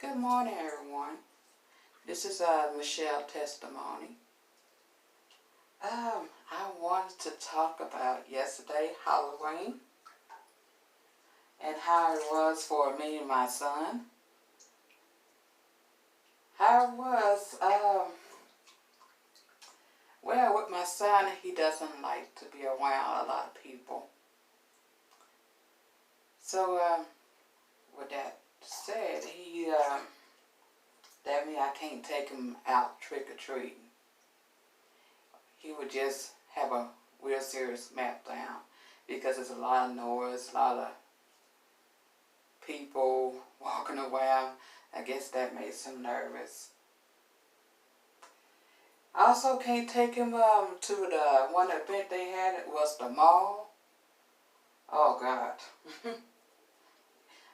Good morning, everyone. This is Michelle testimony. I wanted to talk about yesterday, Halloween, and how it was for me and my son. How it was, well, with my son, he doesn't like to be around a lot of people. So, with that said, that means I can't take him out trick-or-treating. He would just have a real serious meltdown because there's a lot of noise, a lot of people walking around. I guess that makes him nervous. I also can't take him to the one event they had. It was the mall. Oh God.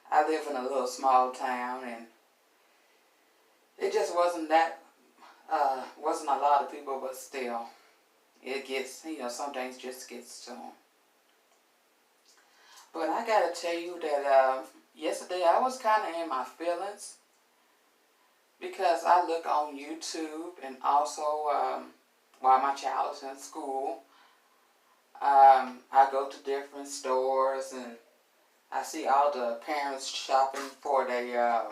I live in a little small town, and it just wasn't wasn't a lot of people, but still, it gets, some things just gets to them. But I gotta tell you that yesterday I was kind of in my feelings because I look on YouTube, and also while my child is in school, I go to different stores and I see all the parents shopping for their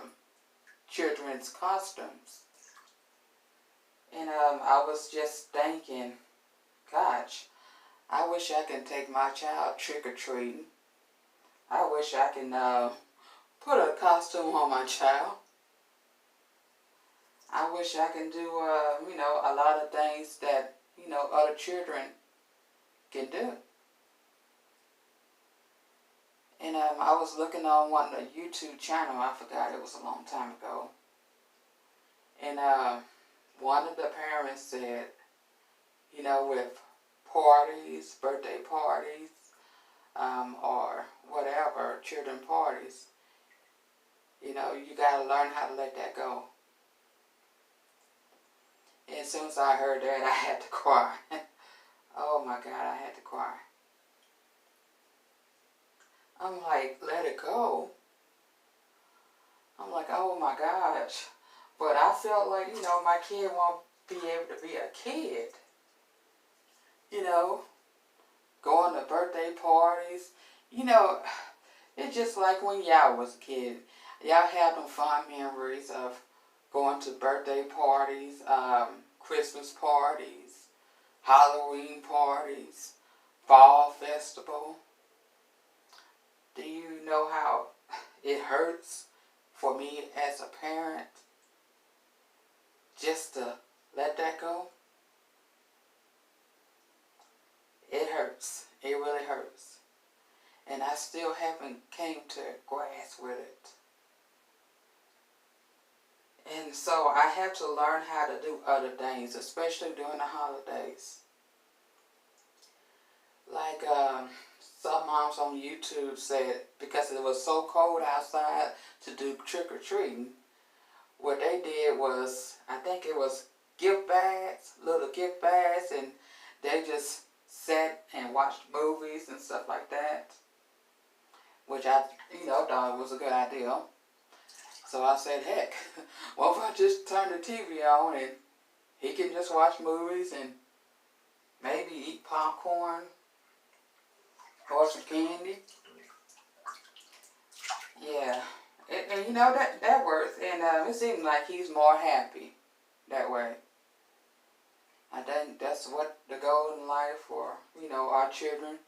children's costumes. And I was just thinking, gosh, I wish I can take my child trick-or-treating. I wish I can put a costume on my child. I wish I can do, a lot of things that, other children can do. And I was looking on one of the YouTube channel. I forgot, it was a long time ago. And one of the parents said, with parties, birthday parties, or whatever, children parties, you got to learn how to let that go. And as soon as I heard that, I had to cry. Oh my God, I had to cry. I'm like, let it go. I'm like, oh my gosh. But I felt like, my kid won't be able to be a kid. Going to birthday parties. It's just like when y'all was a kid. Y'all have them fond memories of going to birthday parties, Christmas parties, Halloween parties, fall festival. Do you know how it hurts for me as a parent just to let that go? It hurts. It really hurts. And I still haven't came to grasp with it. And so I have to learn how to do other things, especially during the holidays. Like some moms on YouTube said, because it was so cold outside to do trick-or-treating, what they did was, I think it was gift bags, little gift bags, and they just sat and watched movies and stuff like that, which I, thought was a good idea. So I said, heck, what if I just turn the TV on and he can just watch movies and maybe eat popcorn or some candy? Yeah, and that works, and it seems like he's more happy that way. I think that's what the goal in life for, our children.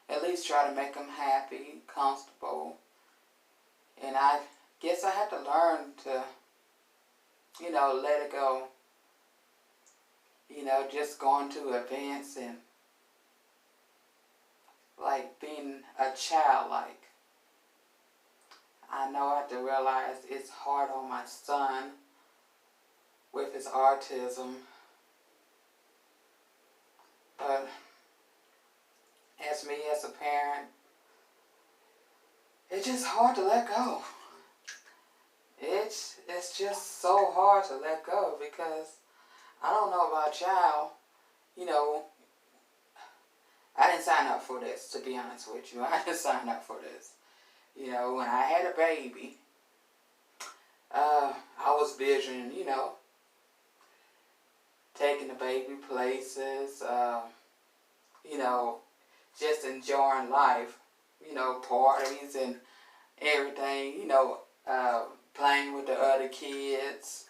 At least try to make them happy, comfortable. And I guess I have to learn to, let it go. Just going to events and like being a child, like. I know I have to realize it's hard on my son with his autism. But as me as a parent, it's just hard to let go. It's just so hard to let go because I don't know about y'all. I didn't sign up for this, to be honest with you. I didn't sign up for this. When I had a baby, I was visioning, taking the baby places, you know, just enjoying life, parties and everything, playing with the other kids.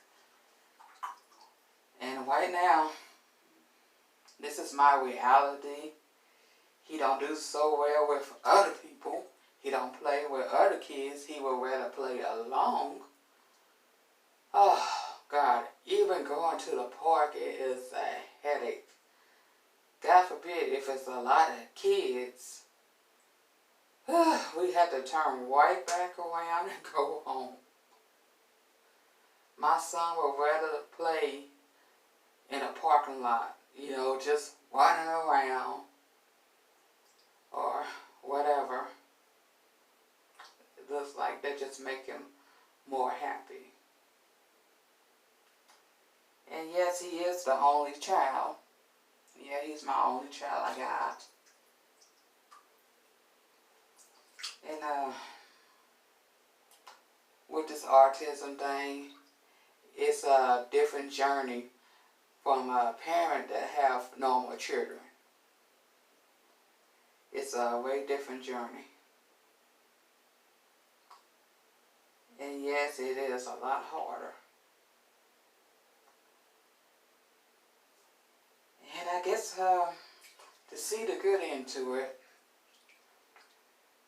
And right now, this is my reality. He don't do so well with other people. He don't play with other kids. He would rather play alone. Oh, God. Even going to the park, it is a headache. God forbid if it's a lot of kids, we have to turn right back around and go home. My son would rather play in a parking lot, just running around or whatever. It looks like they just make him more happy. And yes, he is the only child. Yeah, he's my only child I got. And with this autism thing, it's a different journey from a parent that have normal children. It's a way different journey. And yes, it is a lot harder. And I guess to see the good into it,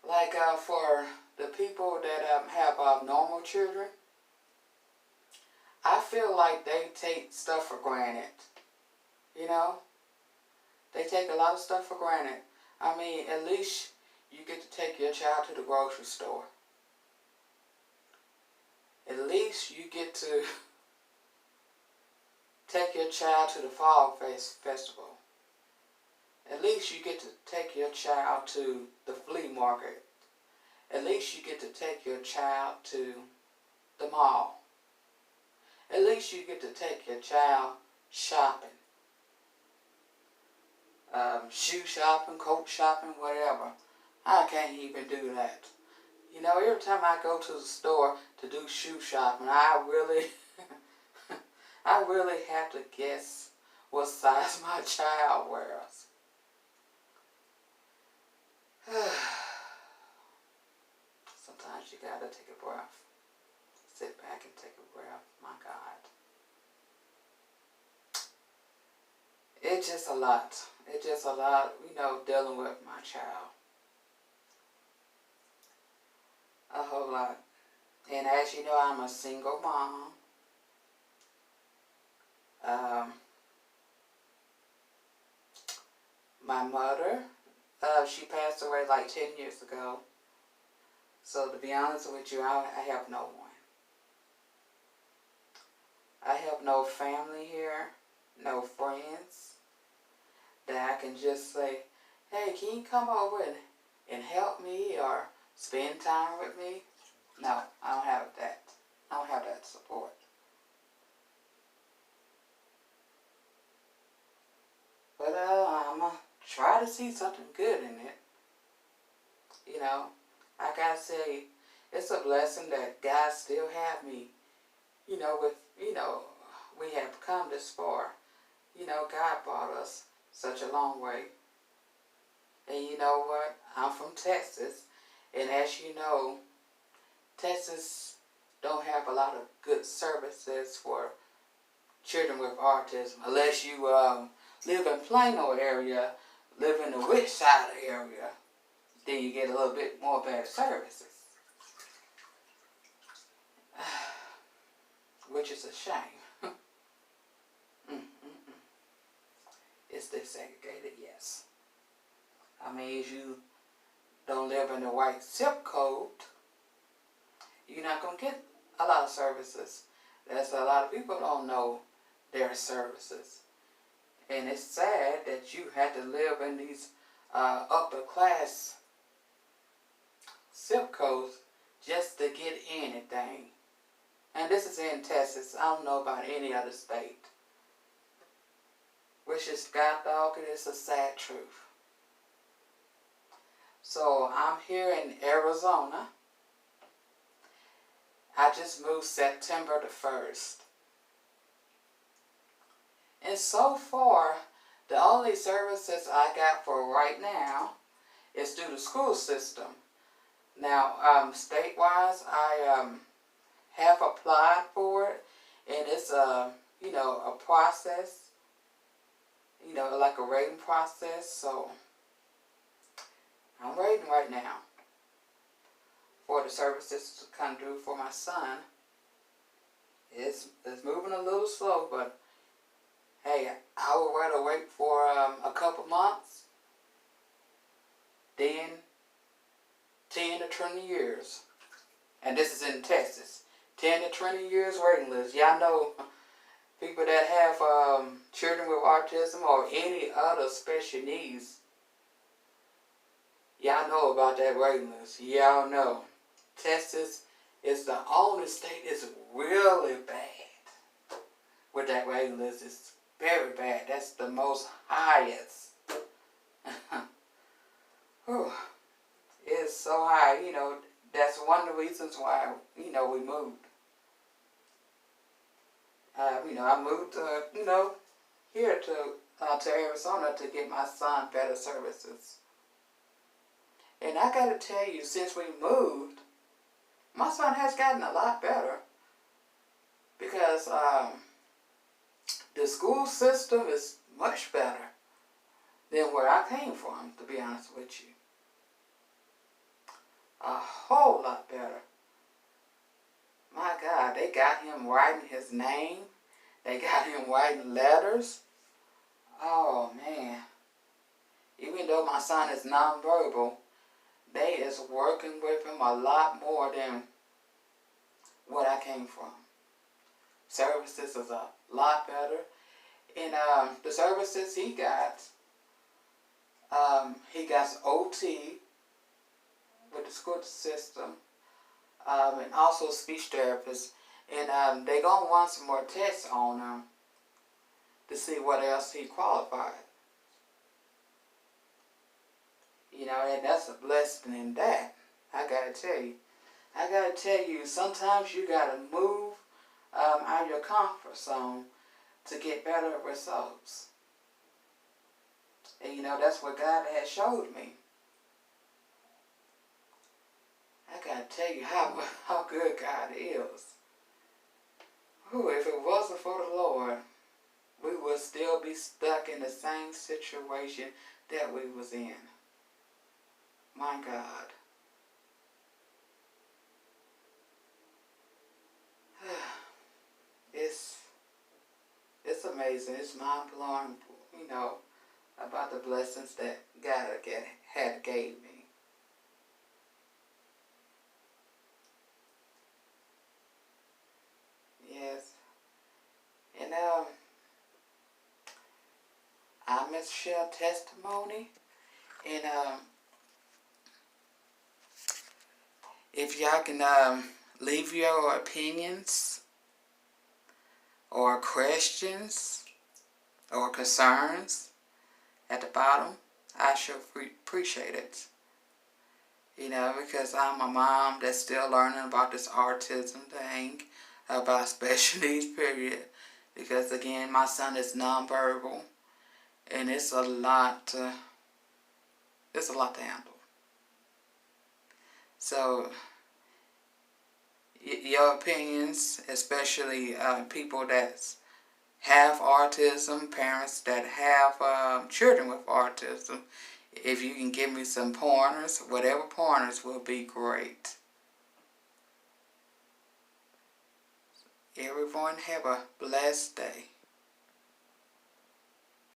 like for the people that have normal children, I feel like they take stuff for granted. They take a lot of stuff for granted. I mean, at least you get to take your child to the grocery store. At least you get to take your child to the fall festival. At least you get to take your child to the flea market. At least you get to take your child to the mall. At least you get to take your child shopping. Shoe shopping, coat shopping, whatever. I can't even do that. Every time I go to the store to do shoe shopping, I really have to guess what size my child wears. Sometimes you gotta take a breath. Sit back and take a breath. My God. It's just a lot. It's just a lot, dealing with my child. A whole lot. And as you know, I'm a single mom. My mother, she passed away like 10 years ago. So to be honest with you, I have no one. I have no family here, no friends that I can just say, hey, can you come over and help me or spend time with me? No, I don't have that. I don't have that support. But I'm going to try to see something good in it. I gotta say, it's a blessing that God still have me. We have come this far. God brought us such a long way. And you know what? I'm from Texas. And as you know, Texas don't have a lot of good services for children with autism. Unless you live in Plano area, live in the rich side of the area, then you get a little bit more better services. Which is a shame. It's desegregated, yes. I mean, if you don't live in the right zip code, you're not going to get a lot of services. That's a lot of people don't know their services. And it's sad that you had to live in these upper class zip codes just to get anything. And this is in Texas. I don't know about any other state. Which is, God dog, it is a sad truth. So I'm here in Arizona. I just moved September the 1st. And so far, the only services I got for right now is through the school system. Now, state-wise, I have applied for it, and it's a process, like a rating process. So I'm waiting right now for the services to come through for my son. It's moving a little slow, but hey, I would rather wait for a couple months than 10 to 20 years. And this is in Texas. 10 to 20 years waiting list. Y'all know people that have children with autism or any other special needs. Y'all know about that waiting list. Y'all know. Texas is the only state that's really bad with that waiting list. It's very bad. That's the most highest. It's so high, that's one of the reasons why, we moved. I moved, here to Arizona to get my son better services. And I gotta tell you, since we moved, my son has gotten a lot better. Because the school system is much better than where I came from, to be honest with you. A whole lot better. My God, they got him writing his name. They got him writing letters. Oh, man. Even though my son is nonverbal, they is working with him a lot more than what I came from. Services is a lot better. And the services he got OT with the school system, and also speech therapists. And they're going to run some more tests on him to see what else he qualified. And that's a blessing in that. I got to tell you, sometimes you got to move out of your comfort zone to get better results. And that's what God has showed me. I gotta tell you how good God is. If it wasn't for the Lord, we would still be stuck in the same situation that we was in. My God. It's amazing. It's mind-blowing, about the blessings that God had gave me. Yes. And I must share testimony. And if y'all can leave your opinions or questions or concerns at the bottom, I sure appreciate it. Because I'm a mom that's still learning about this autism thing, about special needs, period. Because again, my son is nonverbal, and it's a lot to handle. So, your opinions, especially people that have autism, parents that have children with autism, if you can give me some pointers, whatever pointers will be great. Everyone have a blessed day.